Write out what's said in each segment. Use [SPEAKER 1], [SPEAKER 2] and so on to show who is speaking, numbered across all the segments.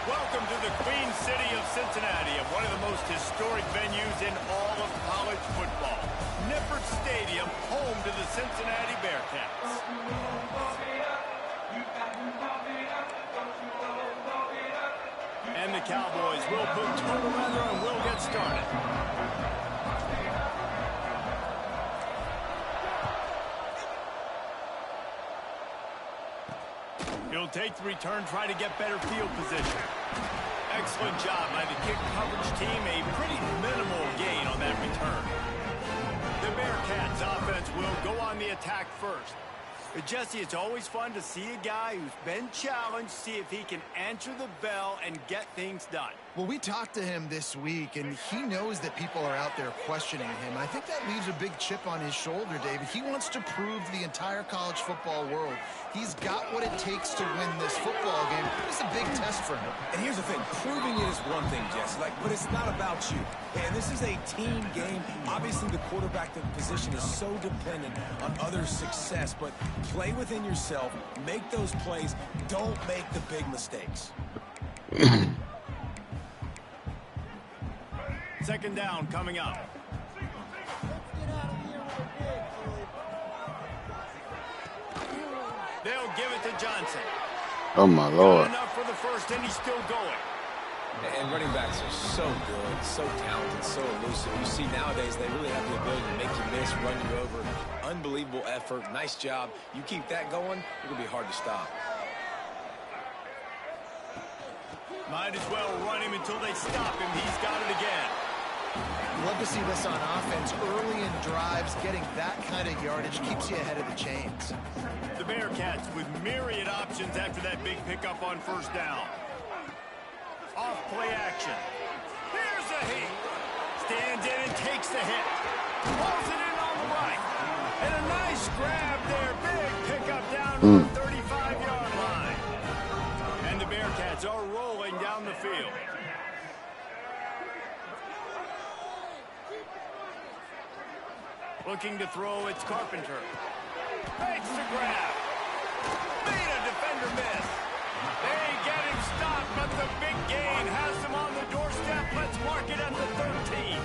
[SPEAKER 1] Welcome to the Queen City of Cincinnati, and one of the most historic venues in all of college football. Nippert Stadium, home to the Cincinnati Bearcats. And the Cowboys will put total weather and will get started. He'll take the return, try to get better field position. Excellent job by the kick coverage team. A pretty minimal gain on that return. The Bearcats offense will go on the attack first. But Jesse, it's always fun to see a guy who's been challenged, see if he can answer the bell and get things done.
[SPEAKER 2] Well, we talked to him this week, and he knows that people are out there questioning him. I think that leaves a big chip on his shoulder, David. He wants to prove to the entire college football world he's got what it takes to win this football game. It's a big test for him.
[SPEAKER 3] And here's the thing. Proving it is one thing, Jesse, but it's not about you. And this is a team game. Obviously, the quarterback position is so dependent on others' success, but play within yourself, make those plays, don't make the big mistakes.
[SPEAKER 1] Second down coming up. They'll give it to Johnson.
[SPEAKER 4] Oh, my Lord.
[SPEAKER 1] Not enough for the first, and he's still going.
[SPEAKER 3] And running backs are so good, so talented, so elusive. You see nowadays they really have the ability to make you miss, run you over. Unbelievable effort. Nice job. You keep that going, it'll be hard to stop.
[SPEAKER 1] Might as well run him until they stop him. He's got it again.
[SPEAKER 2] Love to see this on offense. Early in drives, getting that kind of yardage keeps you ahead of the chains.
[SPEAKER 1] The Bearcats with myriad options after that big pickup on first down. Off play action. Here's a heat. Stands in and takes the hit. Pulls it in on the right. And a nice grab there. Big pickup down to the 35-yard line. And the Bearcats are rolling down the field. Looking to throw, it's Carpenter. Makes the grab. Made a defender miss. They get him stopped, but the big gain has them on the doorstep. Let's mark it at the 13.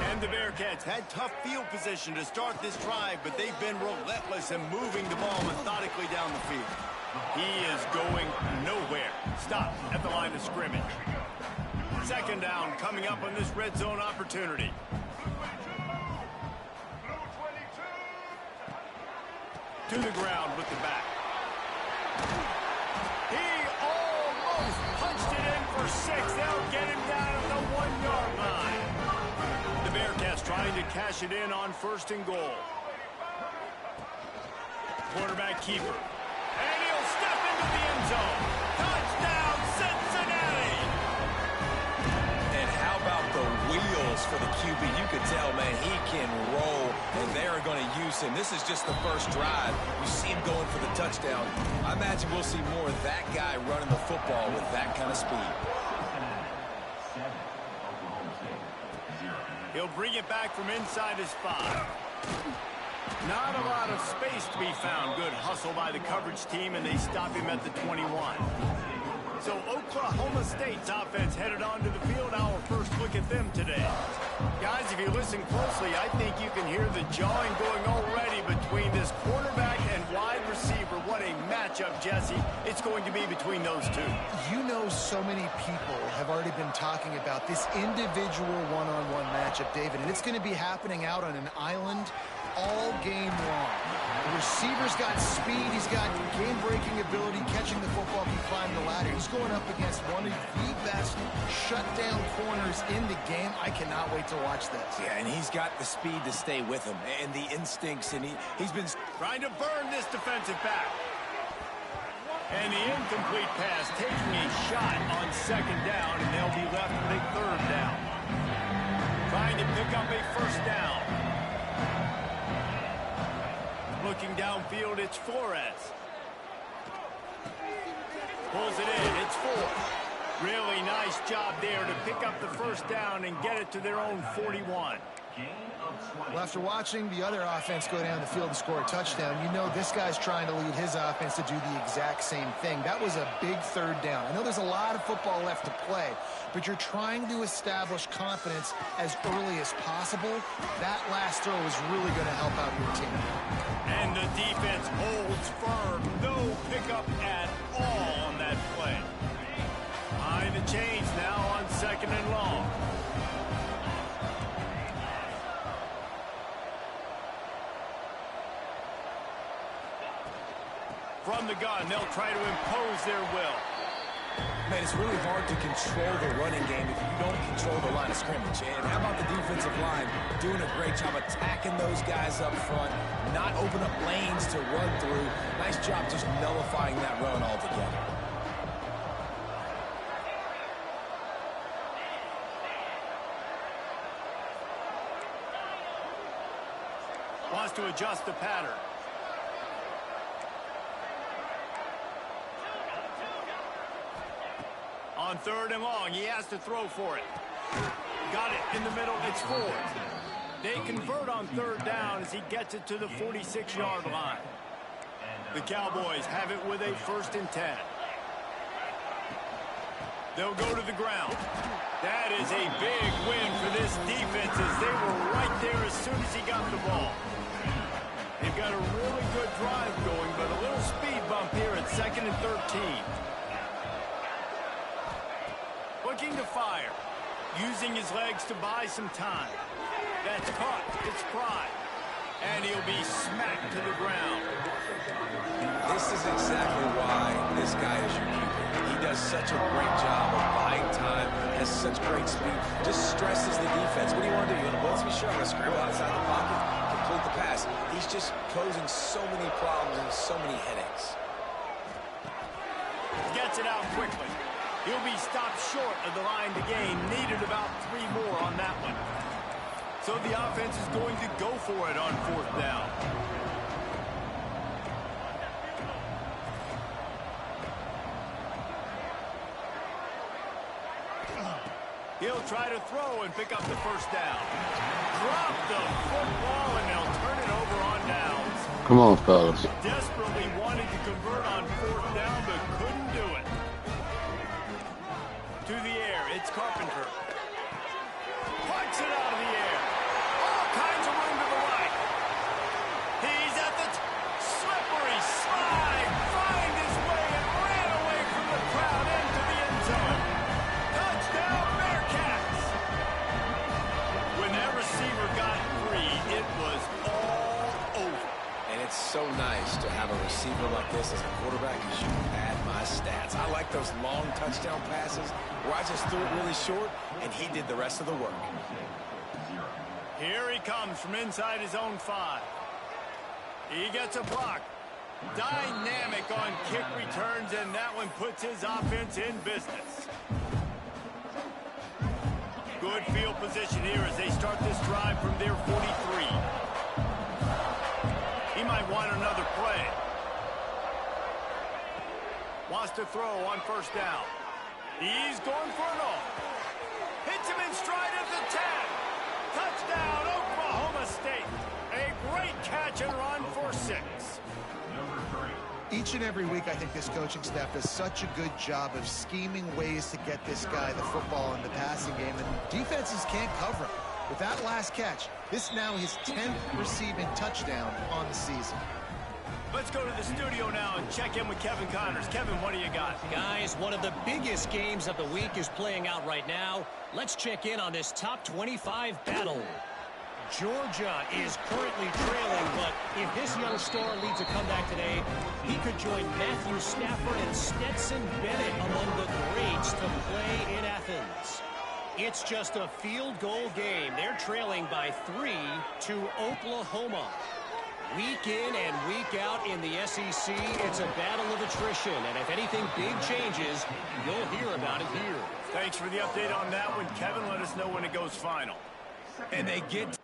[SPEAKER 1] And the Bearcats had tough field position to start this drive, but they've been relentless in moving the ball methodically down the field. He is going nowhere. Stop at the line of scrimmage. Second down coming up on this red zone opportunity. To the ground with the back. He almost punched it in for 6. They'll get him down at the 1-yard line. The Bearcats trying to cash it in on first and goal. Quarterback keeper. And he'll step into the end zone. Touchdown, Cincinnati!
[SPEAKER 3] And how about the wheels for the QB? You could tell, man, he can roll, and they are going to use him. This is just the first drive. You see him going for the touchdown. I imagine we'll see more of that guy running the football with that kind of speed.
[SPEAKER 1] He'll bring it back from inside his 5. Not a lot of space to be found. Good hustle by the coverage team, and they stop him at the 21. So Oklahoma State's offense headed onto the field. Our first look at them today. Guys, if you listen closely, I think you can hear the jawing going already between this quarterback and wide receiver. What a matchup, Jesse. It's going to be between those two.
[SPEAKER 2] You know, so many people have already been talking about this individual one-on-one matchup, David, and it's going to be happening out on an island all game long. The receiver's got speed, he's got game-breaking ability, catching the football, he climbed the ladder. He's going up against one of the best shutdown corners in the game. I cannot wait to watch this.
[SPEAKER 3] Yeah, and he's got the speed to stay with him and the instincts, and he's been
[SPEAKER 1] trying to burn this defensive back. And the incomplete pass taking a shot on second down, and they'll be left with a third down. Trying to pick up a first down. Looking downfield, it's Flores. Pulls it in, it's 4. Really nice job there to pick up the first down and get it to their own 41.
[SPEAKER 2] Well, after watching the other offense go down the field and score a touchdown, you know this guy's trying to lead his offense to do the exact same thing. That was a big third down. I know there's a lot of football left to play, but you're trying to establish confidence as early as possible. That last throw is really going to help out your team.
[SPEAKER 1] And the defense holds firm. No pickup at all on that play. Behind the chains now on 2nd and long. From the gun, they'll try to impose their will.
[SPEAKER 3] Man, it's really hard to control the running game if you don't control the line of scrimmage. And how about the defensive line doing a great job attacking those guys up front, not open up lanes to run through. Nice job just nullifying that run altogether.
[SPEAKER 1] Wants to adjust the pattern. On 3rd and long, he has to throw for it. Got it in the middle, it's 4. They convert on 3rd down as he gets it to the 46-yard line. The Cowboys have it with a 1st and 10. They'll go to the ground. That is a big win for this defense as they were right there as soon as he got the ball. They've got a really good drive going, but a little speed bump here at 2nd and 13. Looking to fire, using his legs to buy some time. That's caught. It's Pride. And he'll be smacked to the ground.
[SPEAKER 3] This is exactly why this guy is your keeper. He does such a great job of buying time, has such great speed, just stresses the defense. What do you want to do? You want to blitz me? Sure, I'm going to scramble outside the pocket, complete the pass. He's just posing so many problems and so many headaches.
[SPEAKER 1] Gets it out quickly. He'll be stopped short of the line to gain. Needed about 3 more on that one. So the offense is going to go for it on 4th down. He'll try to throw and pick up the 1st down. Drop the football and they'll turn it over on downs.
[SPEAKER 4] Come on, fellas.
[SPEAKER 1] Desperately wanted to convert on 4th down, but couldn't do it. To the air, it's Carpenter. Punts it out of the air. All kinds of room to the right. He's at the slippery slide. Find his way and ran away from the crowd into the end zone. Touchdown, Bearcats. When that receiver got free, it was all over.
[SPEAKER 3] And it's so nice to have a receiver like this as a quarterback because you can pad my stats. I like those long touchdown passes where I just threw it really short and he did the rest of the work.
[SPEAKER 1] Here he comes from inside his own 5. He gets a block. Dynamic on kick returns, and that one puts his offense in business. Good field position here as they start this drive from their 43. He might want another play. Wants to throw on 1st down. He's going for it all. Hits him in stride at the 10. Touchdown, Oklahoma State. A great catch and run for 6.
[SPEAKER 2] Each and every week, I think this coaching staff does such a good job of scheming ways to get this guy the football in the passing game, and defenses can't cover him. With that last catch, this now his 10th receiving touchdown on the season.
[SPEAKER 1] Let's go to the studio now and check in with Kevin Connors. Kevin, what do you got?
[SPEAKER 5] Guys, one of the biggest games of the week is playing out right now. Let's check in on this top 25 battle. Georgia is currently trailing, but if this young star leads a comeback today, he could join Matthew Stafford and Stetson Bennett among the greats to play in Athens. It's just a field goal game. They're trailing by 3 to Oklahoma. Week in and week out in the SEC, it's a battle of attrition, and if anything big changes, you'll hear about it here.
[SPEAKER 1] Thanks for the update on that one, Kevin. Let us know when it goes final.
[SPEAKER 3] And they get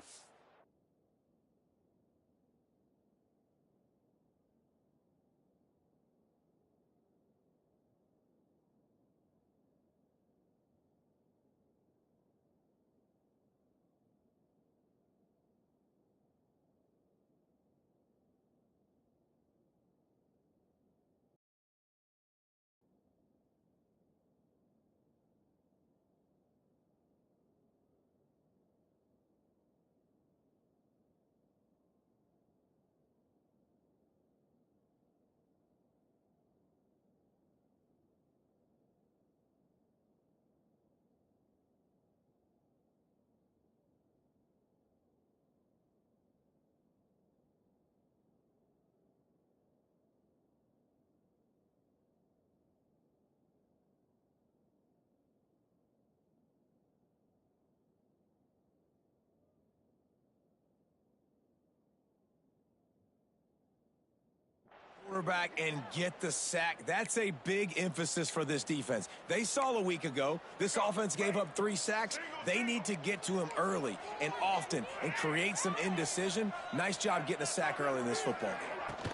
[SPEAKER 3] Quarterback and get the sack. That's a big emphasis for this defense. They saw a week ago this offense gave up 3 sacks. They need to get to him early and often and create some indecision. Nice job getting a sack early in this football game.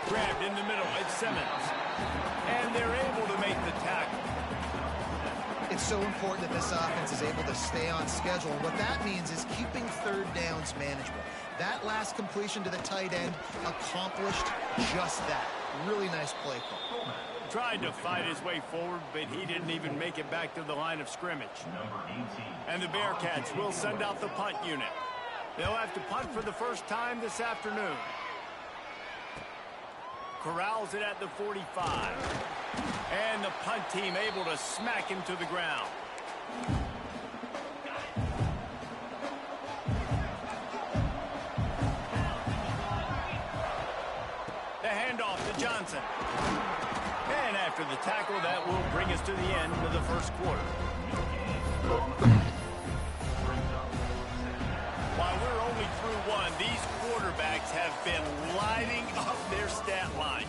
[SPEAKER 1] Grabbed in the middle. It's Simmons. And they're able to make the tackle.
[SPEAKER 2] It's so important that this offense is able to stay on schedule. And what that means is keeping third downs manageable. That last completion to the tight end accomplished just that. Really nice play call.
[SPEAKER 1] Tried to fight his way forward, but he didn't even make it back to the line of scrimmage. And the Bearcats will send out the punt unit. They'll have to punt for the first time this afternoon. Corrals it at the 45. And the punt team able to smack him to the ground. The handoff to Johnson. And after the tackle, that will bring us to the end of the first quarter. While we're only through one, these quarterbacks have been lighting up their stat lines.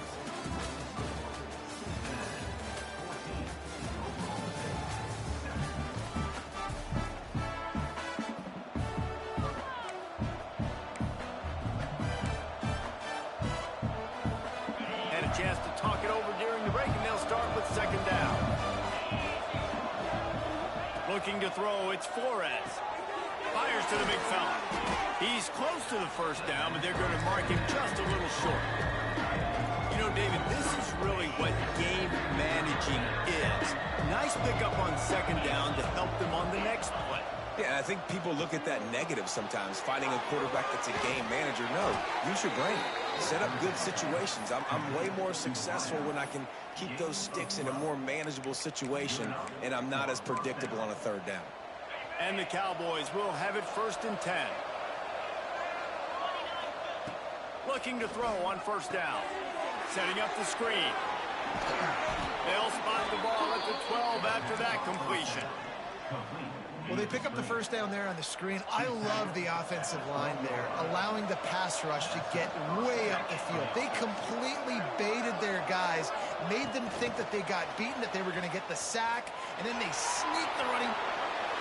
[SPEAKER 1] Had a chance to talk it over during the break, and they'll start with second down. Looking to throw, it's Flores. Fires to the big fella. He's close to the first down, but they're going to mark him just a little short. You know, David, this is really what game managing is. Nice pickup on second down to help them on the next play.
[SPEAKER 3] Yeah, I think people look at that negative sometimes, finding a quarterback that's a game manager. No, use your brain. Set up good situations. I'm way more successful when I can keep those sticks in a more manageable situation, and I'm not as predictable on a third down.
[SPEAKER 1] And the Cowboys will have it 1st and 10. Looking to throw on first down. Setting up the screen. They'll spot the ball at the 12 after that completion.
[SPEAKER 2] Well, they pick up the first down there on the screen. I love the offensive line there, allowing the pass rush to get way up the field. They completely baited their guys, made them think that they got beaten, that they were going to get the sack, and then they sneak the running.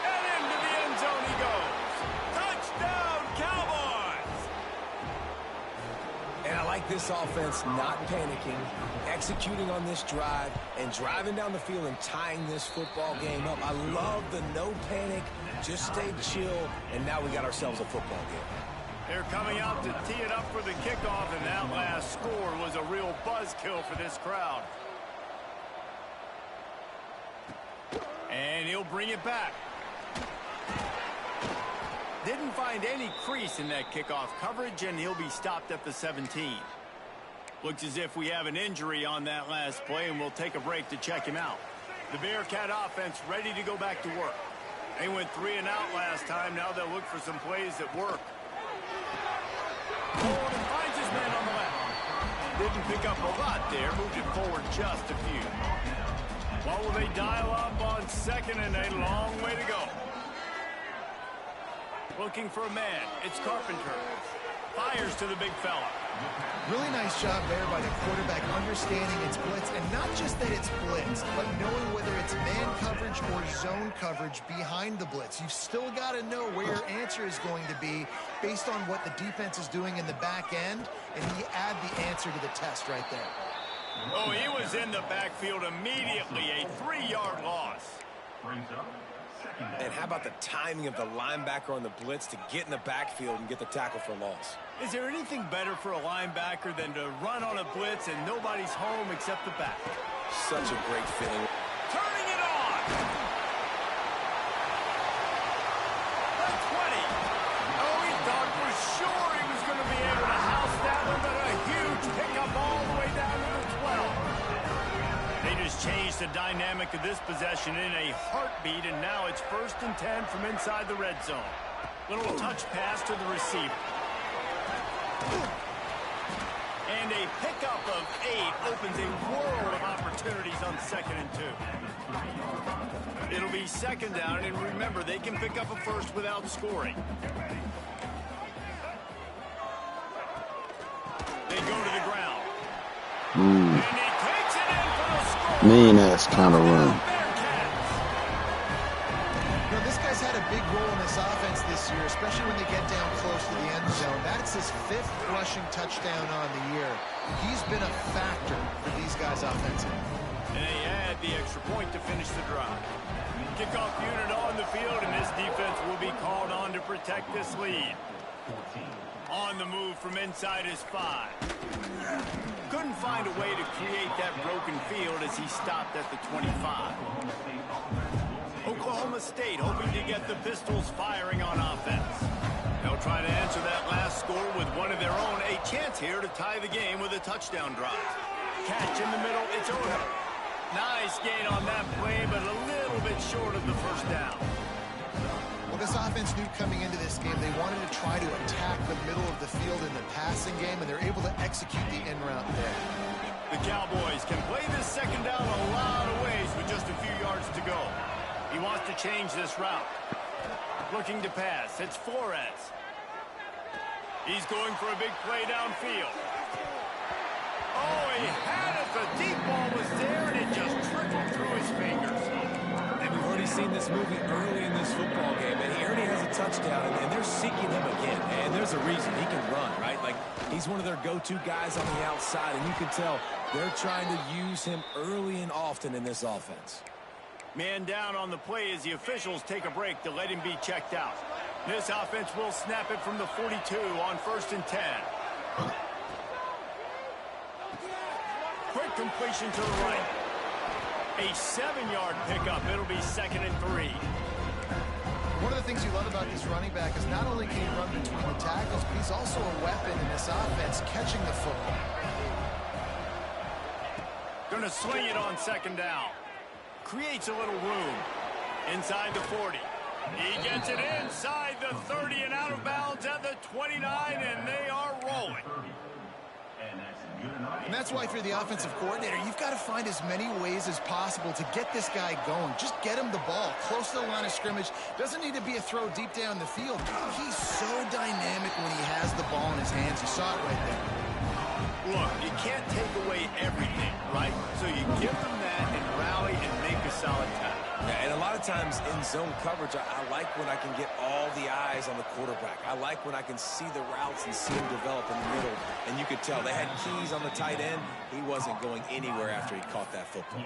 [SPEAKER 1] And into the end zone he goes. Touchdown, Cowboys!
[SPEAKER 3] And I like this offense not panicking, executing on this drive, and driving down the field and tying this football game up. I love the no panic, just stay chill, and now we got ourselves a football game.
[SPEAKER 1] They're coming out to tee it up for the kickoff, and that last score was a real buzzkill for this crowd. And he'll bring it back. Didn't find any crease in that kickoff coverage, and he'll be stopped at the 17. Looks as if we have an injury on that last play, and we'll take a break to check him out. The Bearcat offense ready to go back to work. They went 3 and out last time. Now they'll look for some plays that work. Forward and finds his man on the left. Didn't pick up a lot there. Moved it forward just a few. What will they dial up on second, and a long way to go. Looking for a man. It's Carpenter. Fires to the big fella.
[SPEAKER 2] Really nice job there by the quarterback understanding it's blitz, and not just that it's blitz, but knowing whether it's man coverage or zone coverage behind the blitz. You've still got to know where your answer is going to be based on what the defense is doing in the back end, and he add the answer to the test right there.
[SPEAKER 1] Oh, he was in the backfield immediately. A 3-yard loss.
[SPEAKER 3] And how about the timing of the linebacker on the blitz to get in the backfield and get the tackle for a loss?
[SPEAKER 1] Is there anything better for a linebacker than to run on a blitz and nobody's home except the back?
[SPEAKER 3] Such a great feeling.
[SPEAKER 1] Turning it on! The 20. Oh, he thought for sure he was going to be able to house that one, but a huge pickup all the way down to the 12. They just changed the dynamic of this possession in a heartbeat, and now it's 1st and 10 from inside the red zone. Little touch pass to the receiver. And a pickup of 8 opens a world of opportunities on 2nd and 2. It'll be 2nd down, and remember, they can pick up a first without scoring. They go to the ground. And he takes it in for the score.
[SPEAKER 4] Mean ass kind of run.
[SPEAKER 2] You know, this guy's had a big role in this offense this year, especially when they get down close to the end zone. That's his 5th rushing touchdown on the year. He's been a factor for these guys offensively.
[SPEAKER 1] And they add the extra point to finish the drive. Kickoff unit on the field, and this defense will be called on to protect this lead. On the move from inside his 5. Couldn't find a way to create that broken field as he stopped at the 25. Oklahoma State hoping to get the Pistols firing on offense. They'll try to answer that last score with one of their own. A chance here to tie the game with a touchdown drive. Catch in the middle, it's over. Nice gain on that play, but a little bit short of the first down.
[SPEAKER 2] Well, this offense knew coming into this game they wanted to try to attack the middle of the field in the passing game, and they're able to execute the in route there.
[SPEAKER 1] The Cowboys can play this second down a lot of ways with just a few yards to go. He wants to change this route. Looking to pass. It's Flores. He's going for a big play downfield. Oh, he had it. The deep ball was there, and it just trickled through his fingers.
[SPEAKER 3] And we've already seen this movie early in this football game, and he already has a touchdown, and they're seeking him again. And there's a reason. He can run, right? Like, he's one of their go-to guys on the outside, and you can tell they're trying to use him early and often in this offense.
[SPEAKER 1] Man down on the play as the officials take a break to let him be checked out. This offense will snap it from the 42 on 1st and 10. Quick completion to the right. A 7-yard pickup. It'll be 2nd and 3.
[SPEAKER 2] One of the things you love about this running back is not only can he run between the tackles, but he's also a weapon in this offense catching the football.
[SPEAKER 1] Going to swing it on 2nd down. Creates a little room inside the 40. He gets it inside the 30 and out of bounds at the 29, and they are rolling.
[SPEAKER 2] And that's why if you're the offensive coordinator, you've got to find as many ways as possible to get this guy going. Just get him the ball close to the line of scrimmage. Doesn't need to be a throw deep down the field. He's so dynamic when he has the ball in his hands. You saw it right there.
[SPEAKER 1] Look, you can't take away everything, right? So you give them that and rally and make a solid tackle.
[SPEAKER 3] Yeah, and a lot of times in zone coverage, I like when I can get all the eyes on the quarterback. I like when I can see the routes and see him develop in the middle. And you could tell they had keys on the tight end. He wasn't going anywhere after he caught that football.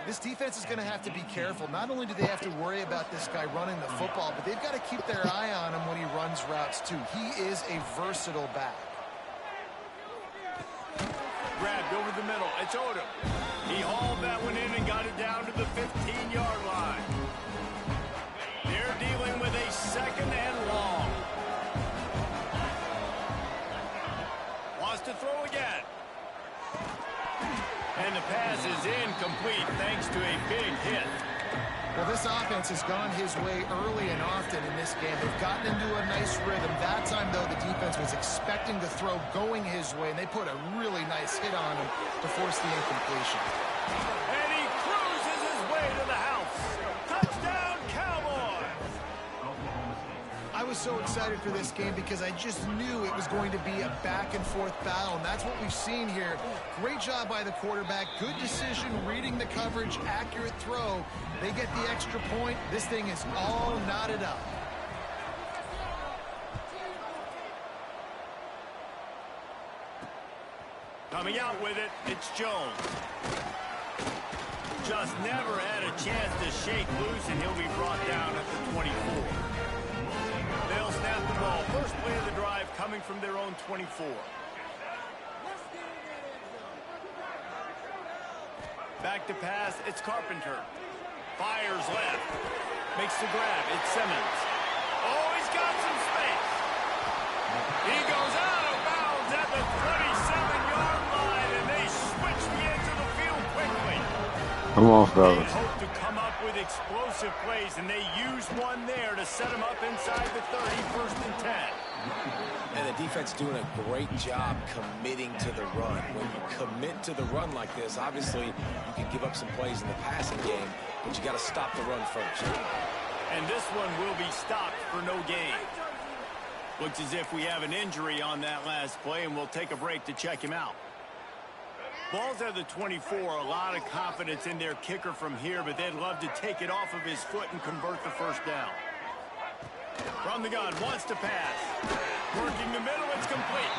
[SPEAKER 2] This defense is going to have to be careful. Not only do they have to worry about this guy running the football, but they've got to keep their eye on him when he runs routes too. He is a versatile back.
[SPEAKER 1] Grabbed over the middle. It's Odom. He hauled that one in and got it down to the 15-yard line. They're dealing with a 2nd and long. Wants to throw again. And the pass is incomplete thanks to a big hit.
[SPEAKER 2] Well, this offense has gone his way early and often in this game. They've gotten into a nice rhythm. That time, though, the defense was expecting the throw going his way, and they put a really nice hit on him to force the incompletion.
[SPEAKER 1] And he cruises his way to the house. Touchdown, Cowboys!
[SPEAKER 2] I was so excited for this game because I just knew it was going to be a back-and-forth battle, and that's what we've seen here. Great job by the quarterback. Good decision, reading the coverage, accurate throw. They get the extra point. This thing is all knotted up.
[SPEAKER 1] Coming out with it, it's Jones. Just never had a chance to shake loose, and he'll be brought down at the 24. They'll snap the ball. First play of the drive coming from their own 24. Back to pass, it's Carpenter. Fires left. Makes the grab, it's Simmons. Oh, he's got some space. He goes out of bounds at the 27-yard line, and they switch the edge of the field quickly.
[SPEAKER 4] Come on,
[SPEAKER 1] They
[SPEAKER 4] fellas.
[SPEAKER 1] hope to come up with explosive plays, and they use one there to set them up inside the 30, 1st and 10.
[SPEAKER 3] And the defense doing a great job committing to the run. When you commit to the run like this, obviously you can give up some plays in the passing game, but you got to stop the run first.
[SPEAKER 1] And this one will be stopped for no gain. Looks as if we have an injury on that last play, and we'll take a break to check him out. Ball's at the 24. A lot of confidence in their kicker from here, but they'd love to take it off of his foot and convert the first down. From the gun, wants to pass. Working the middle, it's complete.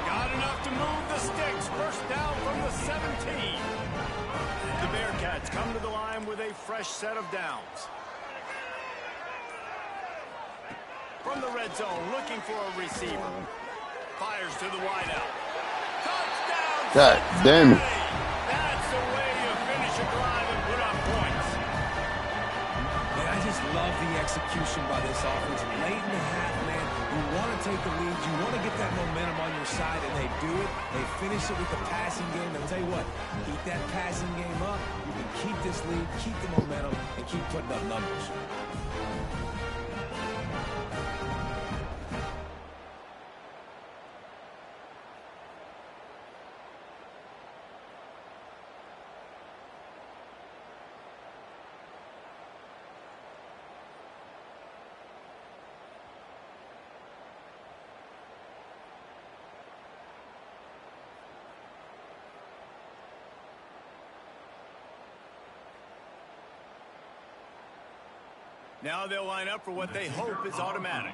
[SPEAKER 1] Got enough to move the sticks. First down from the 17. The Bearcats come to the line with a fresh set of downs. From the red zone, looking for a receiver. Fires to the wideout. Touchdown!
[SPEAKER 4] God damn it.
[SPEAKER 1] That's the way you finish a drive and put up points.
[SPEAKER 3] Man, I just love the execution by this offense. Late in the half, man, you want to take the lead. You want to get that momentum on your side, and they do it. They finish it with the passing game. I'll tell you what, keep that passing game up. You can keep this lead, keep the momentum, and keep putting up numbers.
[SPEAKER 1] Now they'll line up for what they hope is automatic.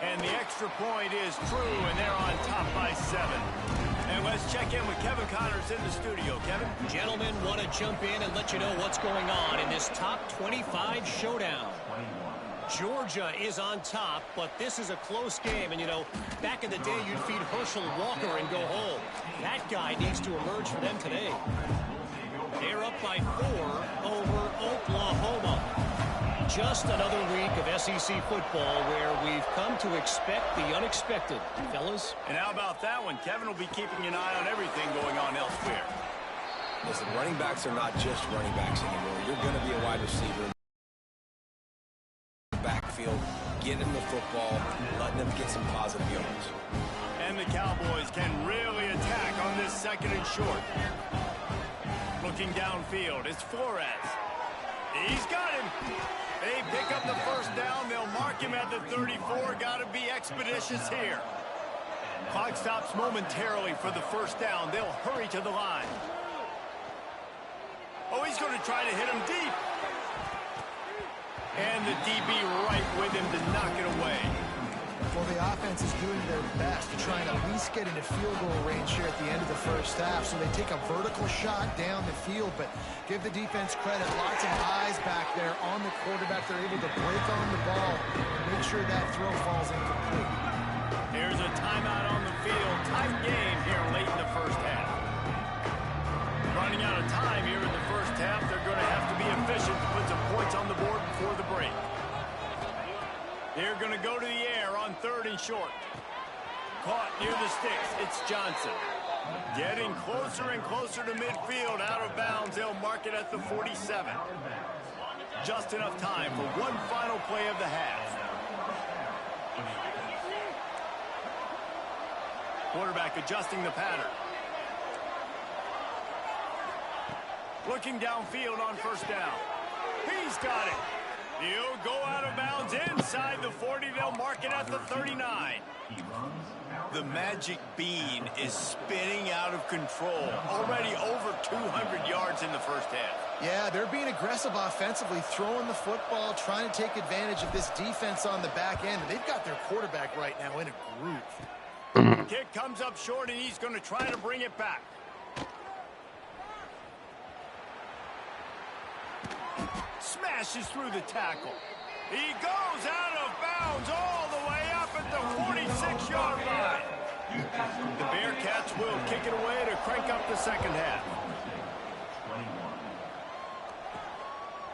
[SPEAKER 1] And the extra point is true, and they're on top by 7. And let's check in with Kevin Connors in the studio. Kevin?
[SPEAKER 5] Gentlemen, want to jump in and let you know what's going on in this top 25 showdown. Georgia is on top, but this is a close game. And, you know, back in the day, you'd feed Herschel Walker and go home. That guy needs to emerge for them today. They're up by 4 over Oklahoma. Just another week of SEC football where we've come to expect the unexpected, fellas.
[SPEAKER 1] And how about that one? Kevin will be keeping an eye on everything going on elsewhere.
[SPEAKER 3] Listen, running backs are not just running backs anymore. You're going to be a wide receiver. Backfield, getting the football, letting them get some positive yards.
[SPEAKER 1] And the Cowboys can really attack on this second and short. Looking downfield, it's Flores. He's got him. They pick up the first down. They'll mark him at the 34. Got to be expeditious here. Clock stops momentarily for the first down. They'll hurry to the line. Oh, he's going to try to hit him deep. And the DB right with him to knock it away.
[SPEAKER 2] Well, the offense is doing their best to try and at least get into field goal range here at the end of the first half. So they take a vertical shot down the field, but give the defense credit. Lots of eyes back there on the quarterback. They're able to break on the ball and make sure that throw falls incomplete.
[SPEAKER 1] Here's a timeout on the field. Tight game here late in the first half. Running out of time here in the first half. They're going to have to be efficient to put some points on the board before the break. They're going to go to the air on 3rd and short. Caught near the sticks. It's Johnson. Getting closer and closer to midfield. Out of bounds. They'll mark it at the 47. Just enough time for one final play of the half. Quarterback adjusting the pattern. Looking downfield on first down. He's got it. He'll go out of bounds inside the 40. They'll mark it at the 39. The magic bean is spinning out of control. Already over 200 yards in the first half.
[SPEAKER 2] Yeah, they're being aggressive offensively, throwing the football, trying to take advantage of this defense on the back end. They've got their quarterback right now in a groove.
[SPEAKER 1] Kick comes up short, and he's going to try to bring it back. Smashes through the tackle. He goes out of bounds all the way up at the 46-yard line. The Bearcats will kick it away to crank up the second half.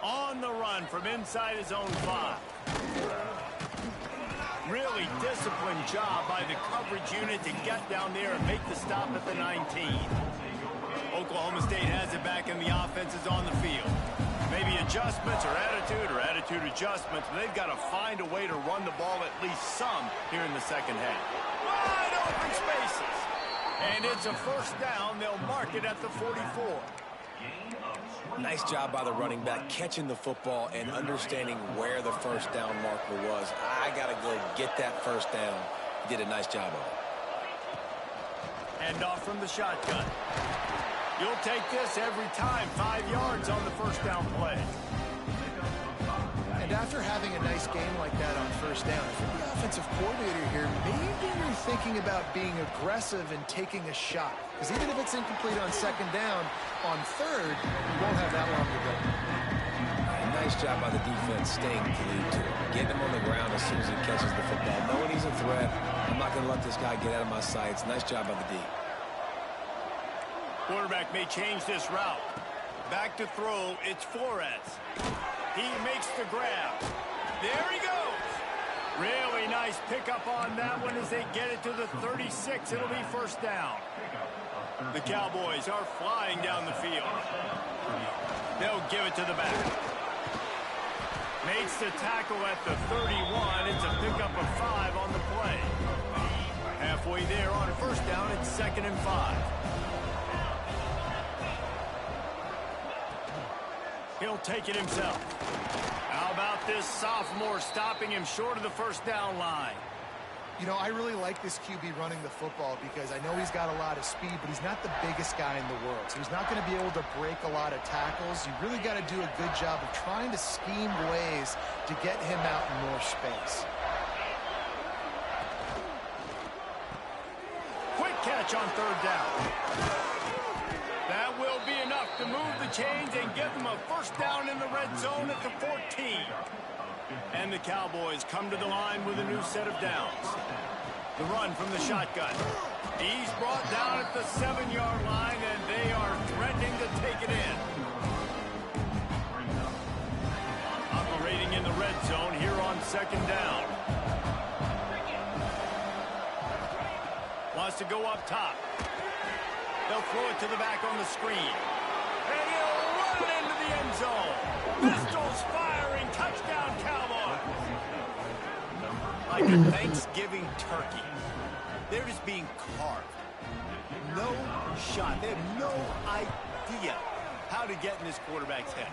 [SPEAKER 1] On the run from inside his own 5. Really disciplined job by the coverage unit to get down there and make the stop at the 19. Oklahoma State has it back, and the offense is on the field. Maybe adjustments or attitude adjustments, but they've got to find a way to run the ball at least some here in the second half. Wide open spaces. And it's a first down. They'll mark it at the 44.
[SPEAKER 3] Nice job by the running back, catching the football and understanding where the first down marker was. I got to go get that first down. He did a nice job of it.
[SPEAKER 1] Hand off from the shotgun. You'll take this every time. 5 yards on the first down play.
[SPEAKER 2] And after having a nice game like that on first down, I think the offensive coordinator here, maybe you're thinking about being aggressive and taking a shot. Because even if it's incomplete on second down, on third, you won't have that long to go.
[SPEAKER 3] Nice job by the defense staying glued to him. Getting him on the ground as soon as he catches the football. Knowing he's a threat, I'm not going to let this guy get out of my sights. Nice job by the D.
[SPEAKER 1] Quarterback may change this route. Back to throw, it's Flores. He makes the grab. There he goes. Really nice pickup on that one as they get it to the 36. It'll be first down. The Cowboys are flying down the field. They'll give it to the back. Makes the tackle at the 31. It's a pickup of 5 on the play. Halfway there on first down, it's 2nd and 5. He'll take it himself. How about this sophomore stopping him short of the first down line?
[SPEAKER 2] You know, I really like this QB running the football because I know he's got a lot of speed, but he's not the biggest guy in the world. So he's not going to be able to break a lot of tackles. You really got to do a good job of trying to scheme ways to get him out in more space.
[SPEAKER 1] Quick catch on third down. That will be enough to move the chains and give them a first down in the red zone at the 14. And the Cowboys come to the line with a new set of downs. The run from the shotgun. He's brought down at the 7-yard line, and they are threatening to take it in. Operating in the red zone here on second down. Wants to go up top. They'll throw it to the back on the screen. And he'll run it into the end zone. Pistols firing. Touchdown, Cowboys. Like a Thanksgiving turkey. They're just being carved. No shot. They have no idea how to get in this quarterback's head.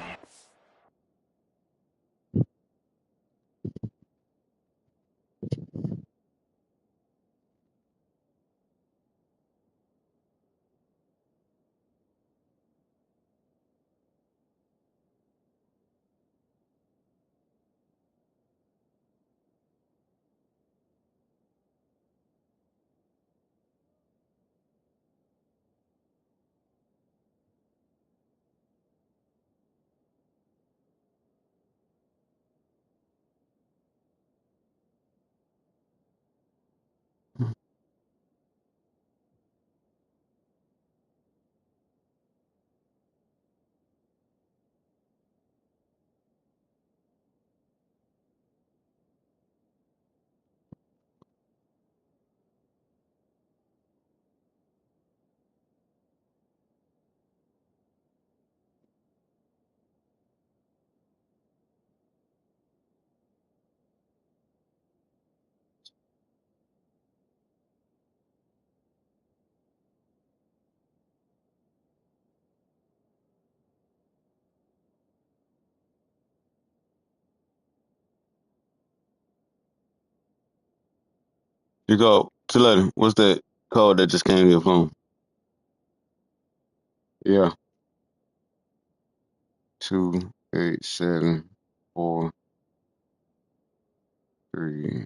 [SPEAKER 4] You go to later. What's that code that just came to your phone? Yeah. 28743.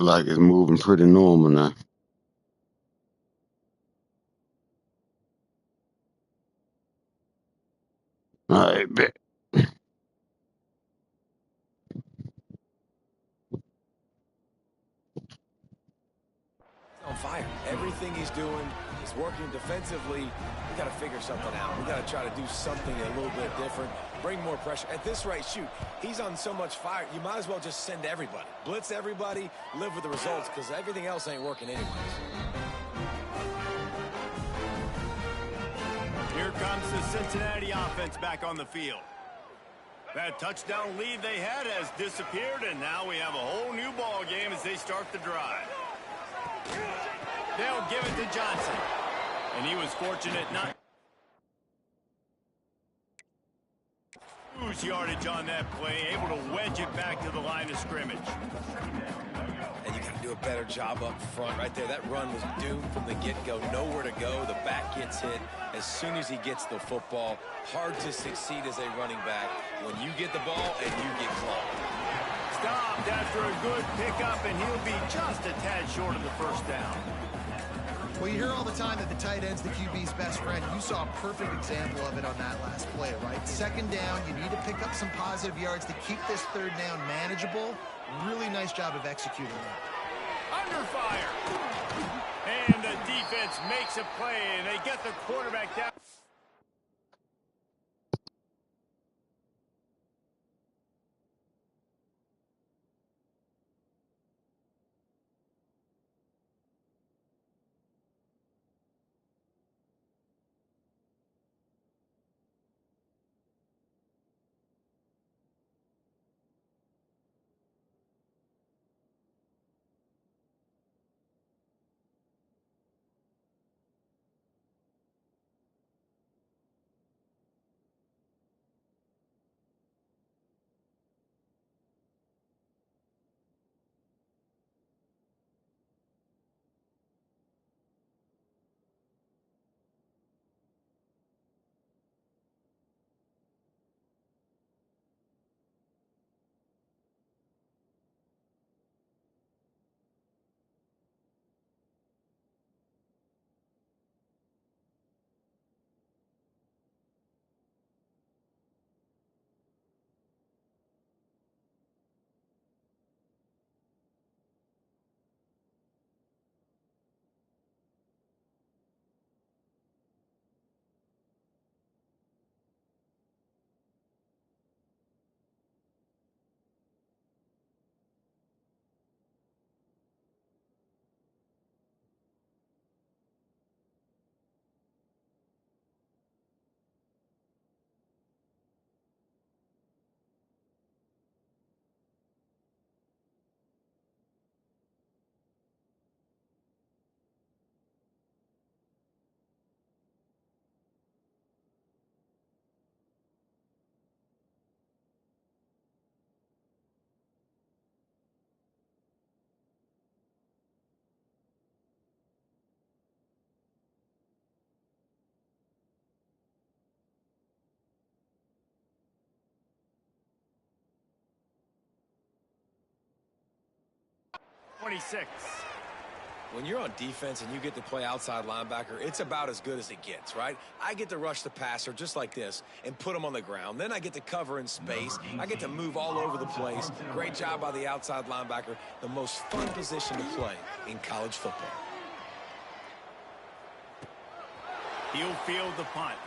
[SPEAKER 4] like it's moving pretty normal now. All right, bet.
[SPEAKER 3] On fire. Everything he's doing is working defensively. We got to figure something out. We got to try to do something a little bit different, bring more pressure. At this rate, shoot, he's on so much fire, you might as well just send everybody. Blitz everybody, live with the results, because everything else ain't working anyways.
[SPEAKER 1] Here comes the Cincinnati offense back on the field. That touchdown lead they had has disappeared, and now we have a whole new ball game as they start the drive. They'll give it to Johnson. And he was fortunate not to lose yardage on that play, able to wedge it back to the line of scrimmage.
[SPEAKER 3] And you got to do a better job up front right there. That run was doomed from the get-go. Nowhere to go. The back gets hit as soon as he gets the football. Hard to succeed as a running back when you get the ball and you get clogged.
[SPEAKER 1] Stopped after a good pickup, and he'll be just a tad short of the first down.
[SPEAKER 2] Well, you hear all the time that the tight end's the QB's best friend. You saw a perfect example of it on that last play, right? Second down, you need to pick up some positive yards to keep this third down manageable. Really nice job of executing that.
[SPEAKER 1] Under fire. And the defense makes a play, and they get the quarterback down.
[SPEAKER 3] When you're on defense and you get to play outside linebacker, it's about as good as it gets, right? I get to rush the passer just like this and put him on the ground. Then I get to cover in space. I get to move all over the place. Great job by the outside linebacker. The most fun position to play in college football.
[SPEAKER 1] He'll field the punt.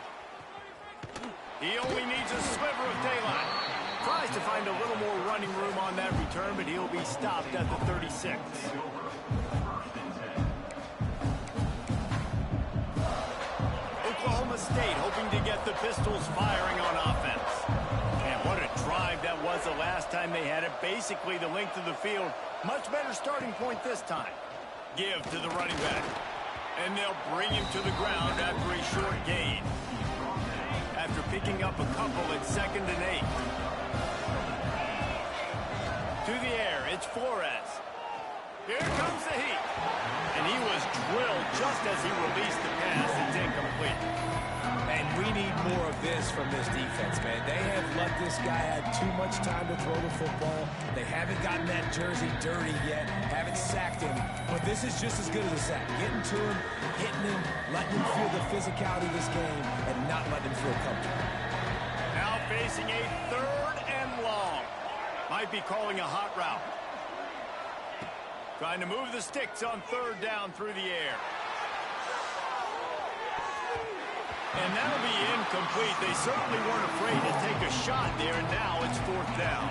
[SPEAKER 1] He only needs a sliver of daylight. Tries to find a little more running room on that return, but he'll be stopped at the 36. Oklahoma State hoping to get the Pistols firing on offense. And what a drive that was the last time they had it. Basically the length of the field. Much better starting point this time. Give to the running back. And they'll bring him to the ground after a short gain. After picking up a couple at 2nd and 8. To the air, it's Flores. Here comes the heat. And he was drilled just as he released the pass. It's incomplete.
[SPEAKER 3] And we need more of this from this defense, man. They have let this guy have too much time to throw the football. They haven't gotten that jersey dirty yet, haven't sacked him. But this is just as good as a sack. Getting to him, hitting him, letting him feel the physicality of this game, and not letting him feel comfortable.
[SPEAKER 1] Now facing a 3rd and long. Might be calling a hot route. Trying to move the sticks on 3rd down through the air. And that'll be incomplete. They certainly weren't afraid to take a shot there, and now it's 4th down.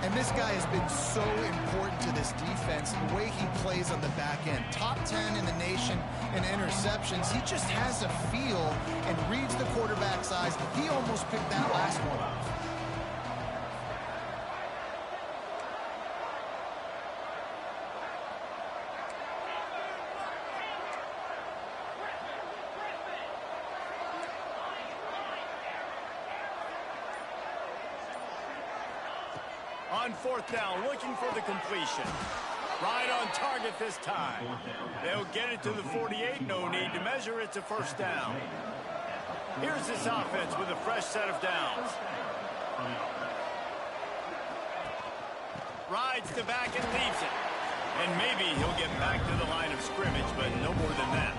[SPEAKER 2] And this guy has been so important to this defense, the way he plays on the back end. Top 10 in the nation in interceptions. He just has a feel and reads the quarterback's eyes. He almost picked that last one off.
[SPEAKER 1] On 4th down, looking for the completion. Right on target this time. They'll get it to the 48. No need to measure. It's a 1st down. Here's this offense with a fresh set of downs. Rides the back and leaves it. And maybe he'll get back to the line of scrimmage, but no more than that.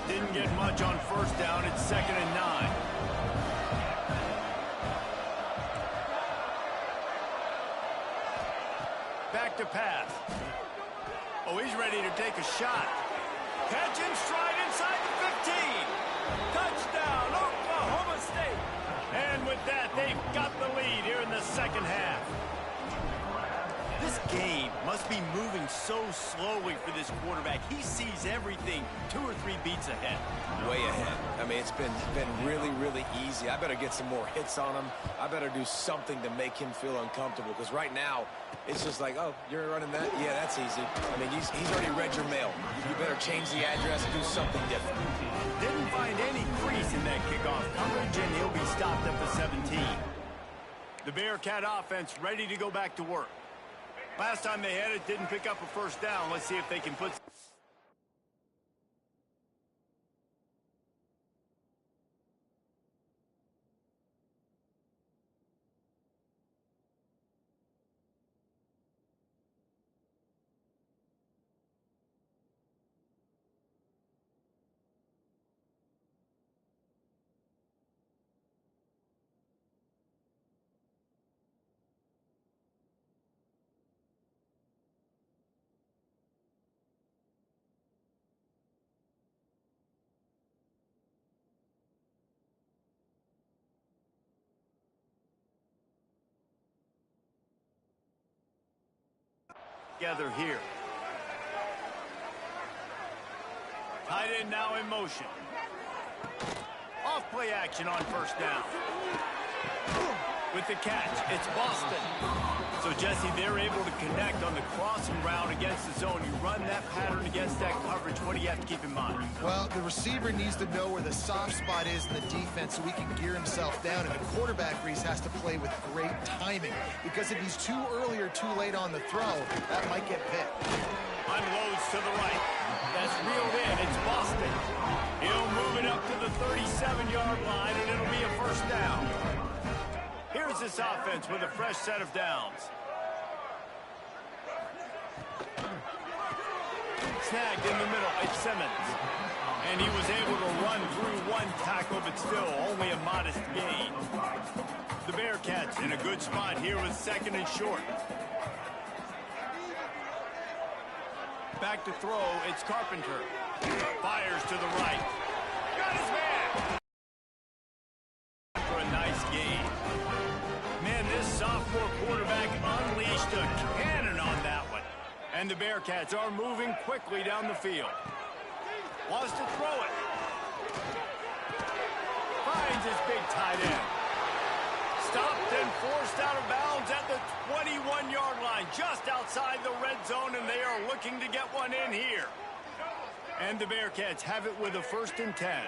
[SPEAKER 1] Didn't get much on 1st down. It's 2nd and 9. Back to pass. Oh, he's ready to take a shot. Catch in stride inside the 15. Touchdown, Oklahoma State. And with that, they've got the lead here in the 2nd half. This game must be moving so slowly for this quarterback. He sees everything 2 or 3 beats ahead.
[SPEAKER 3] Way ahead. I mean, it's been really, really easy. I better get some more hits on him. I better do something to make him feel uncomfortable, because right now, it's just like, oh, you're running that? Yeah, that's easy. I mean, he's already read your mail. You better change the address and do something different.
[SPEAKER 1] Didn't find any crease in that kickoff coverage, and he'll be stopped at the 17. The Bearcat offense ready to go back to work. Last time they had it, didn't pick up a 1st down. Let's see if they can put... together here. Tight end now in motion. Off play action on 1st down. With the catch, it's Boston. So, Jesse, they're able to connect on the crossing route against the zone. You run that pattern against that coverage. What do you have to keep in mind?
[SPEAKER 2] Well, the receiver needs to know where the soft spot is in the defense so he can gear himself down. And the quarterback, Reese, has to play with great timing. Because if he's too early or too late on the throw, that might get picked.
[SPEAKER 1] Unloads to the right. That's reeled in. It's Boston. He'll move it up to the 37-yard line, and it'll be a 1st down. Here's this offense with a fresh set of downs. Snagged in the middle. It's Simmons. And he was able to run through 1 tackle, but still only a modest gain. The Bearcats in a good spot here with 2nd and short. Back to throw. It's Carpenter. Fires to the right. Got his man. For a nice gain. Man, this sophomore quarterback unleashed a cannon on that one. And the Bearcats are moving quickly down the field. Wants to throw it. Finds his big tight end. Stopped and forced out of bounds at the 21-yard line, just outside the red zone, and they are looking to get one in here. And the Bearcats have it with a 1st and 10.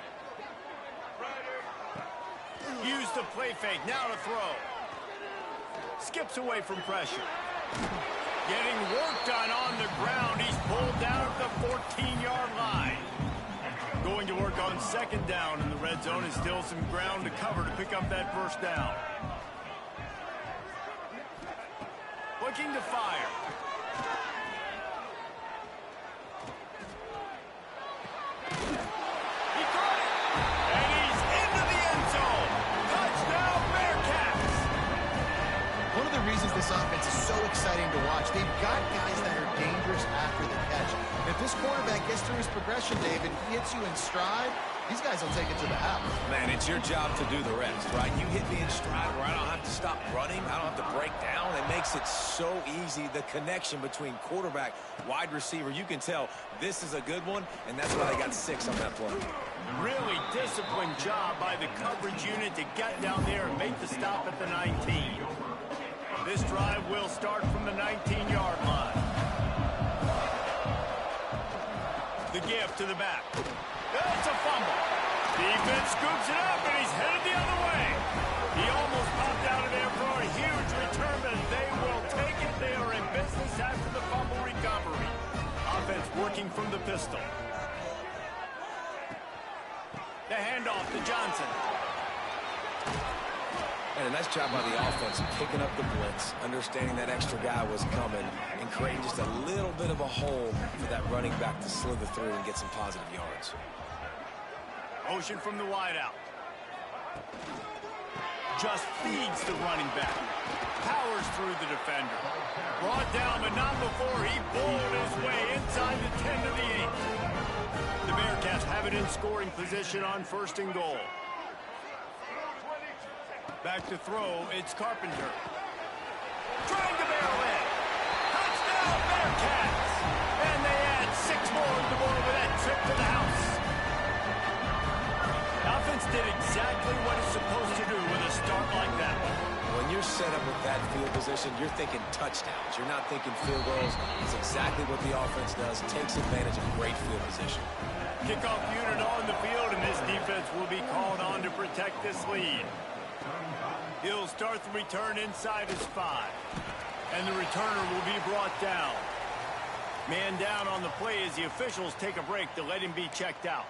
[SPEAKER 1] Use the play fake, now to throw. Skips away from pressure. Getting work done on the ground. He's pulled down at the 14-yard line. Going to work on second down in the red zone is still some ground to cover to pick up that first down. Looking to fire. He caught it. And he's into the end zone. Touchdown, Bearcats.
[SPEAKER 2] One of the reasons this offense is so exciting to watch, they've got guys that are dangerous after the catch. If this quarterback gets through his progression, David, hits you in stride, these guys will take it to the house.
[SPEAKER 3] Man, it's your job to do the rest, right? You hit me in stride where I don't have to stop running. I don't have to break down. It makes it so easy, the connection between quarterback, wide receiver. You can tell this is a good one, and that's why they got 6 on that play.
[SPEAKER 1] Really disciplined job by the coverage unit to get down there and make the stop at the 19. This drive will start from the 19-yard line. The give to the back. It's a fumble. Defense scoops it up, and he's headed the other way. He almost popped out of there for a huge return, but they will take it. They are in business after the fumble recovery. Offense working from the pistol. The handoff to Johnson.
[SPEAKER 3] And a nice job by the offense picking up the blitz, understanding that extra guy was coming, and creating just a little bit of a hole for that running back to slither through and get some positive yards.
[SPEAKER 1] Motion from the wideout. Just feeds the running back. Powers through the defender. Brought down, but not before he bowled his way inside the 10 to the 8. The Bearcats have it in scoring position on 1st and goal. Back to throw, it's Carpenter. Trying to barrel in. Touchdown, Bearcats! And they add 6 more to the board with that trip to the house. The offense did exactly what it's supposed to do with a start like that.
[SPEAKER 3] When you're set up with that field position, you're thinking touchdowns. You're not thinking field goals. It's exactly what the offense does. It takes advantage of great field position.
[SPEAKER 1] Kickoff unit on the field, and this defense will be called on to protect this lead. He'll start the return inside his 5. And the returner will be brought down. Man down on the play as the officials take a break to let him be checked out.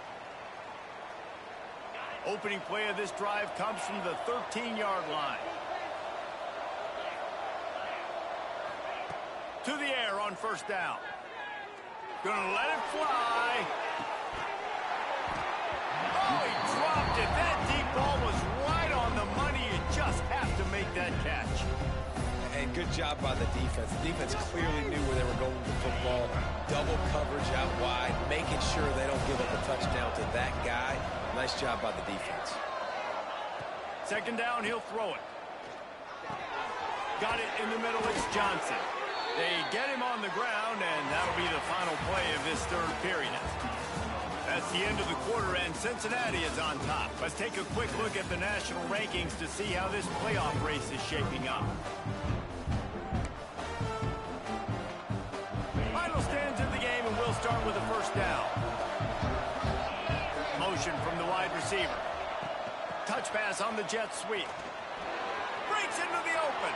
[SPEAKER 1] Opening play of this drive comes from the 13-yard line. To the air on 1st down. Gonna let it fly. Oh, he dropped it. That deep ball was right on the money. You just have to make that catch.
[SPEAKER 3] And good job by the defense. The defense clearly knew where they were going with the football. Double coverage out wide, making sure they don't give up a touchdown to that guy. Nice job by the defense.
[SPEAKER 1] 2nd down, he'll throw it. Got it in the middle, it's Johnson. They get him on the ground, and that'll be the final play of this 3rd period. That's the end of the quarter, and Cincinnati is on top. Let's take a quick look at the national rankings to see how this playoff race is shaping up. Final stands of the game, and we'll start with the 1st down. Motion from the wide receiver. Touch pass on the jet sweep. Breaks into the open.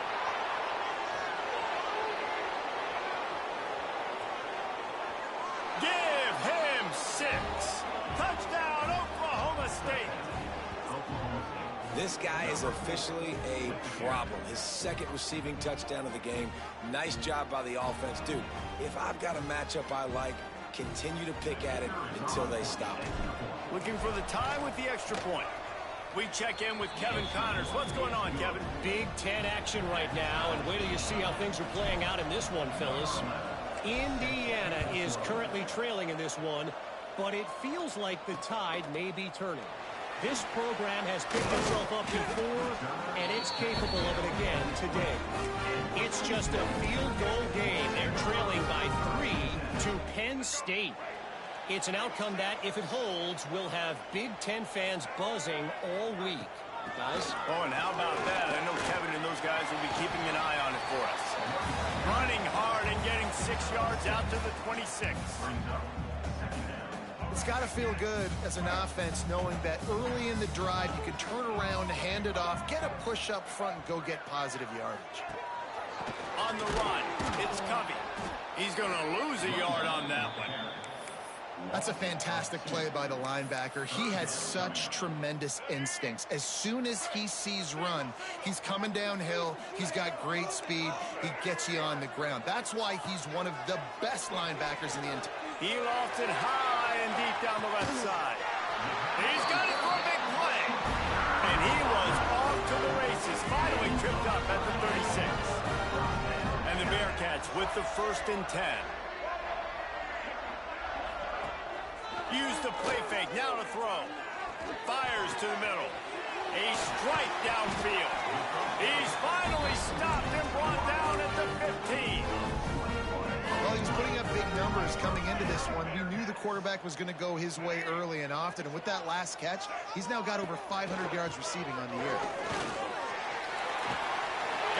[SPEAKER 1] Give him 6. Touchdown, Oklahoma State.
[SPEAKER 3] This guy is officially a problem. His 2nd receiving touchdown of the game. Nice job by the offense. Dude, if I've got a matchup I like, continue to pick at it until they stop it.
[SPEAKER 1] Looking for the tie with the extra point. We check in with Kevin Connors. What's going on, Kevin?
[SPEAKER 5] Big Ten action right now, and wait till you see how things are playing out in this one, fellas. Indiana is currently trailing in this one, but it feels like the tide may be turning. This program has picked itself up before, and it's capable of it again today. It's just a field goal game. They're trailing by 3 to Penn State. It's an outcome that, if it holds, will have Big Ten fans buzzing all week. Guys?
[SPEAKER 1] Oh, and how about that? I know Kevin and those guys will be keeping an eye on it for us. Running hard and getting 6 yards out to the 26.
[SPEAKER 2] It's got to feel good as an offense knowing that early in the drive you can turn around, hand it off, get a push up front, and go get positive yardage.
[SPEAKER 1] On the run, it's Covey. He's going to lose a yard on that one.
[SPEAKER 2] That's a fantastic play by the linebacker. He has such tremendous instincts. As soon as he sees run, he's coming downhill. He's got great speed. He gets you on the ground. That's why he's one of the best linebackers in the entire.
[SPEAKER 1] He lofted high and deep down the left side. He's got it for a big play. And he was off to the races. Finally tripped up at the 36. And the Bearcats with the 1st and 10. Use the play fake, now to throw. Fires to the middle. A strike downfield. He's finally stopped and brought down at the 15.
[SPEAKER 2] Well, he was putting up big numbers coming into this one. We knew the quarterback was going to go his way early and often. And with that last catch, he's now got over 500 yards receiving on the year.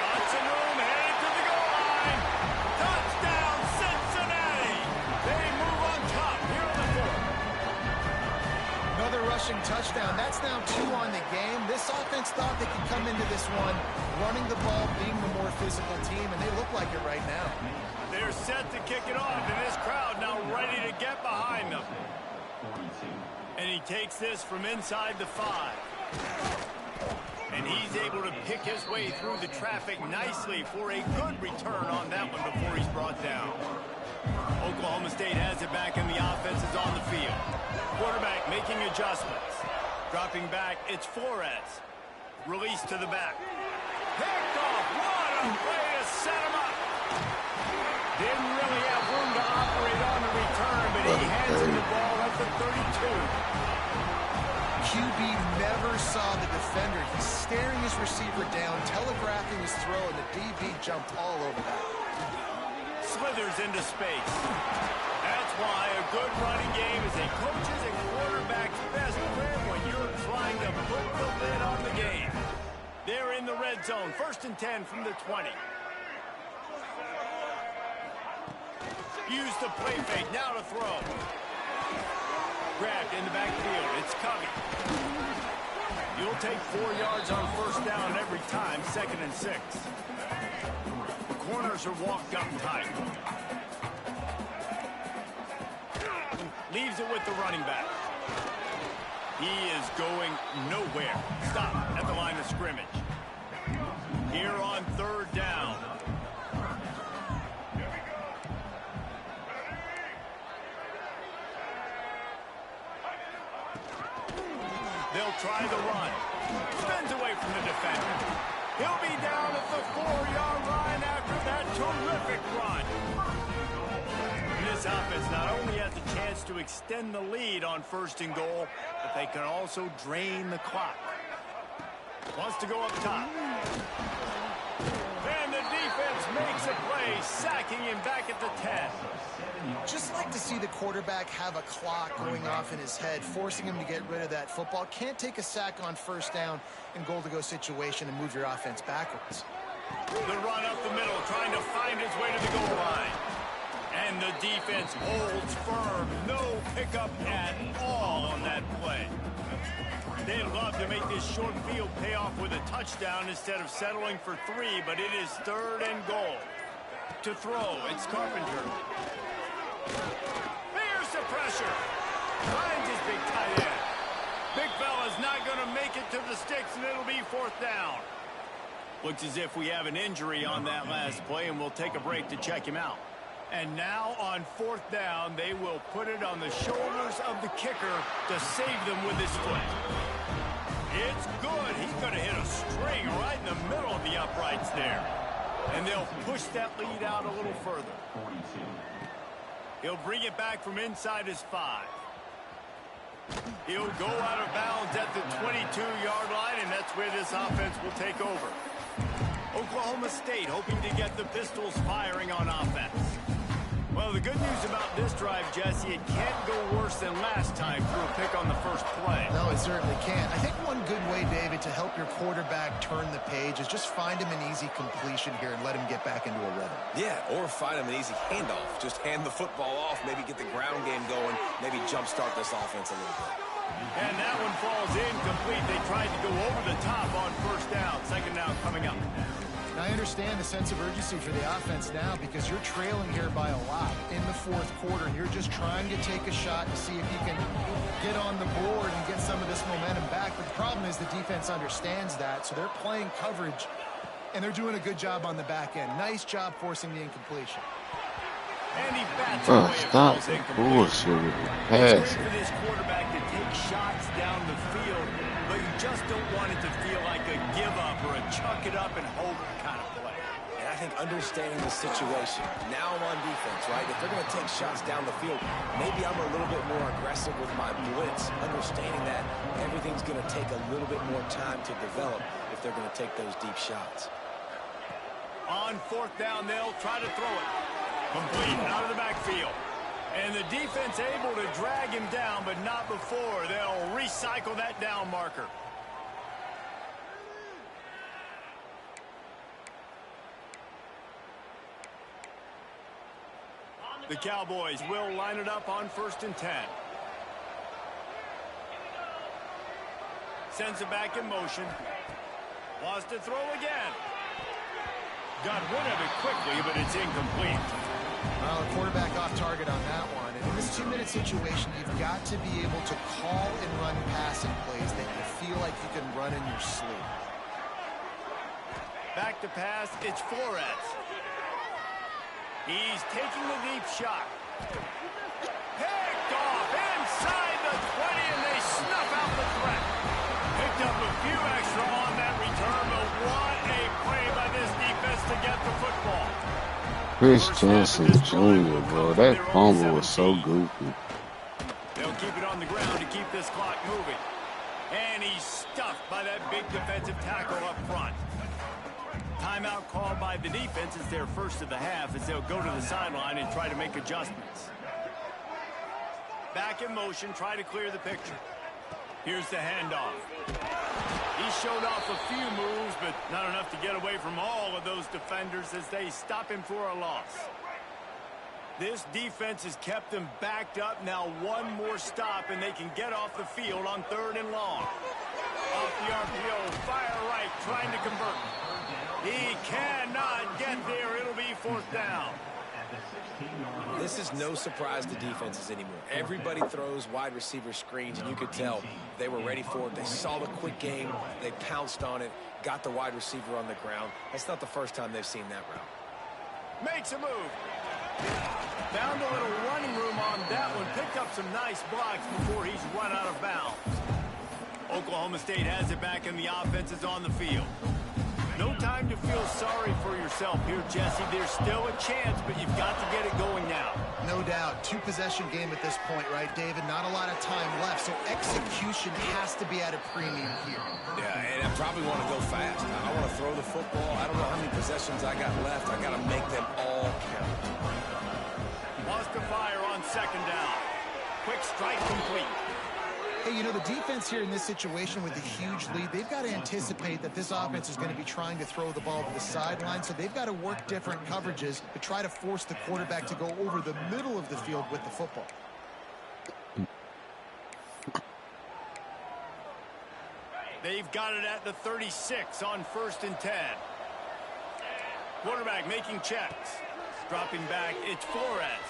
[SPEAKER 1] Got some room, headed to the goal line. Touchdown, Cincinnati. They move on top here on the 4th.
[SPEAKER 2] Another rushing touchdown. That's now 2 on the game. This offense thought they could come into this one running the ball, being the more physical team, and they look like it right now.
[SPEAKER 1] They're set to kick it off, and this crowd now ready to get behind them. And he takes this from inside the 5. And he's able to pick his way through the traffic nicely for a good return on that one before he's brought down. Oklahoma State has it back, and the offense is on the field. Quarterback making adjustments. Dropping back, it's Flores. Release to the back. Picked off. What a way to set him up. Didn't really have room to operate on the return, but he hands him the ball at the 32.
[SPEAKER 2] QB never saw the defender. He's staring his receiver down, telegraphing his throw, and the DB jumped all over that.
[SPEAKER 1] Slithers into space. That's why a good running game is a coach's and quarterback's best friend when you're trying to put the lid on the game. They're in the red zone. 1st and 10 from the 20. Use the play fake. Now to throw. Grabbed in the backfield. It's Covey. You'll take 4 yards on 1st down every time. 2nd and 6. The corners are walked up tight. Leaves it with the running back. He is going nowhere. Stop at the line of scrimmage. Here on 3rd down. They'll try the run. Spins away from the defender. He'll be down at the 4-yard line after that terrific run. And this offense not only has a chance to extend the lead on 1st and goal, but they can also drain the clock. Wants to go up top. And the defense makes a play, sacking him back at the 10.
[SPEAKER 2] Just like to see the quarterback have a clock going off in his head, forcing him to get rid of that football. Can't take a sack on 1st down in goal-to-go situation and move your offense backwards.
[SPEAKER 1] The run up the middle, trying to find his way to the goal line. And the defense holds firm. No pickup at all on that play. They'd love to make this short field pay off with a touchdown instead of settling for 3, but it is 3rd and goal. To throw, it's Carpenter. There's the pressure. Finds his big tight end. Big fella's not going to make it to the sticks, and it'll be 4th down. Looks as if we have an injury on that last play, and we'll take a break to check him out. And now on 4th down, they will put it on the shoulders of the kicker to save them with his foot. It's good. He could have hit a string right in the middle of the uprights there. And they'll push that lead out a little further. He'll bring it back from inside his 5. He'll go out of bounds at the 22-yard line, and that's where this offense will take over. Oklahoma State hoping to get the Pistols firing on offense. Well, the good news about this drive, Jesse, it can't go worse than last time through a pick on the first play.
[SPEAKER 2] No, it certainly can't. I think one good way, David, to help your quarterback turn the page is just find him an easy completion here and let him get back into a rhythm.
[SPEAKER 3] Yeah, or find him an easy handoff. Just hand the football off, maybe get the ground game going, maybe jumpstart this offense a little bit.
[SPEAKER 1] And that one falls incomplete. They tried to go over the top on 1st down. 2nd down coming up.
[SPEAKER 2] I understand the sense of urgency for the offense now because you're trailing here by a lot in the fourth quarter, and you're just trying to take a shot to see if you can get on the board and get some of this momentum back. But the problem is the defense understands that, so they're playing coverage, and they're doing a good job on the back end. Nice job forcing the incompletion.
[SPEAKER 1] And he bats
[SPEAKER 4] Oh,
[SPEAKER 1] away
[SPEAKER 4] stop
[SPEAKER 1] at
[SPEAKER 4] the
[SPEAKER 1] incomplete.
[SPEAKER 4] bullshit with the
[SPEAKER 1] It's great
[SPEAKER 4] passing.
[SPEAKER 1] for this quarterback to take shots down the field, but you just don't want it to feel like a give-up or a chuck it up and hope kind of play.
[SPEAKER 3] And I think understanding the situation, now I'm on defense, right? If they're going to take shots down the field, maybe I'm a little bit more aggressive with my blitz, understanding that everything's going to take a little bit more time to develop if they're going to take those deep shots.
[SPEAKER 1] On fourth down, they'll try to throw it. Complete out of the backfield. And the defense able to drag him down, but not before. They'll recycle that down marker. The Cowboys will line it up on 1st and 10. Sends it back in motion. Wants to throw again. Got rid of it quickly, but it's incomplete.
[SPEAKER 2] Well, the quarterback off target on that one. And in this 2-minute situation, you've got to be able to call and run passing plays that you feel like you can run in your sleep.
[SPEAKER 1] Back to pass, it's Flores. He's taking the deep shot. Picked off inside the 20, and they snuff out the threat. Picked up a few extra on that return, but what a play by this defense to get the football.
[SPEAKER 4] Chris Johnson Jr., bro, that fumble was so goofy.
[SPEAKER 1] They'll keep it on the ground to keep this clock moving. And he's stuffed by that big defensive tackle up front. Timeout called by the defense is their first of the half as they'll go to the sideline and try to make adjustments. Back in motion, try to clear the picture. Here's the handoff. He showed off a few moves, but not enough to get away from all of those defenders as they stop him for a loss. This defense has kept them backed up. Now one more stop, and they can get off the field on 3rd and long. Off the RPO, fire right, trying to convert. He cannot get there. It'll be 4th down.
[SPEAKER 3] This is no surprise to defenses anymore. Everybody throws wide receiver screens, and you could tell they were ready for it. They saw the quick game. They pounced on it, got the wide receiver on the ground. That's not the first time they've seen that route.
[SPEAKER 1] Makes a move. Found a little running room on that one. Picked up some nice blocks before he's run out of bounds. Oklahoma State has it back, and the offense is on the field. No time to feel sorry for yourself here, Jesse. There's still a chance, but you've got to get it going now.
[SPEAKER 2] No doubt. 2-possession game at this point, right, David? Not a lot of time left, so execution has to be at a premium here.
[SPEAKER 3] Yeah, and I probably want to go fast. I want to throw the football. I don't know how many possessions I got left. I got to make them all count.
[SPEAKER 1] Wants to fire on 2nd down. Quick strike complete.
[SPEAKER 2] Hey, you know, the defense here in this situation with a huge lead, they've got to anticipate that this offense is going to be trying to throw the ball to the sideline, so they've got to work different coverages to try to force the quarterback to go over the middle of the field with the football.
[SPEAKER 1] They've got it at the 36 on 1st and 10. Quarterback making checks. Dropping back, it's Flores.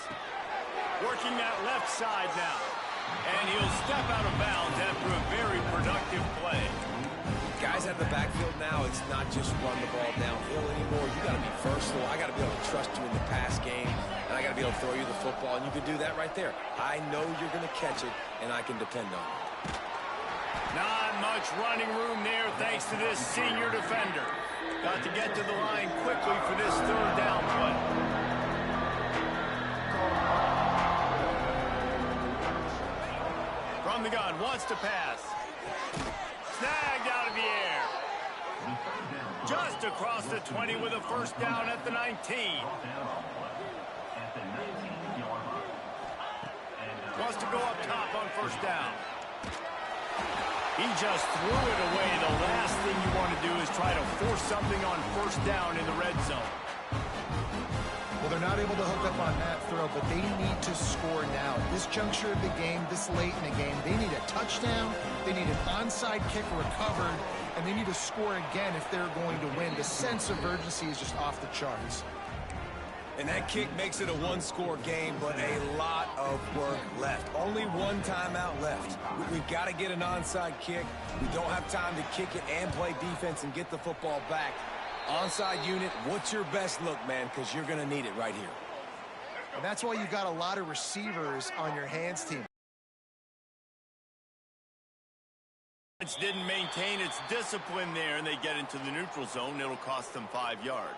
[SPEAKER 1] Working that left side now. And he'll step out of bounds after a very productive play.
[SPEAKER 3] Guys out of the backfield now, it's not just run the ball downhill anymore. You got to be versatile. I got to be able to trust you in the pass game, and I got to be able to throw you the football, and you can do that right there. I know you're going to catch it, and I can depend on it.
[SPEAKER 1] Not much running room there thanks to this senior defender. Got to get to the line quickly for this 3rd down play. From the gun, wants to pass. Snagged out of the air. Just across the 20 with a 1st down at the 19. Wants to go up top on 1st down. He just threw it away. The last thing you want to do is try to force something on 1st down in the red zone.
[SPEAKER 2] Well, they're not able to hook up on that throw, but they need to score now. At this juncture of the game, this late in the game, they need a touchdown. They need an onside kick recovered, and they need to score again if they're going to win. The sense of urgency is just off the charts.
[SPEAKER 3] And that kick makes it a one-score game, but a lot of work left. Only one timeout left. We've got to get an onside kick. We don't have time to kick it and play defense and get the football back. Onside unit, what's your best look, man? Because you're going to need it right here.
[SPEAKER 2] And that's why you've got a lot of receivers on your hands team.
[SPEAKER 1] Didn't maintain its discipline there, and they get into the neutral zone. It'll cost them 5 yards.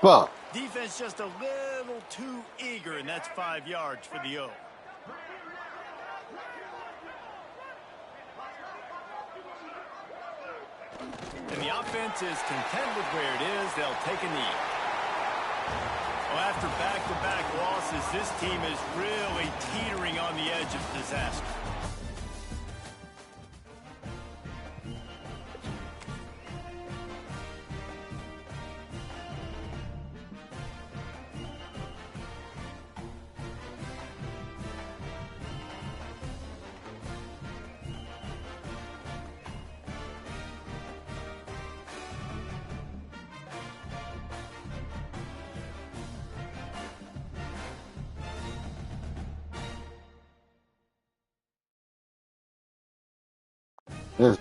[SPEAKER 4] Fuck.
[SPEAKER 1] Defense just a little too eager, and that's 5 yards for the O. And the offense is content with where it is. They'll take a knee. Well, after back-to-back losses, this team is really teetering on the edge of disaster.
[SPEAKER 4] Yes.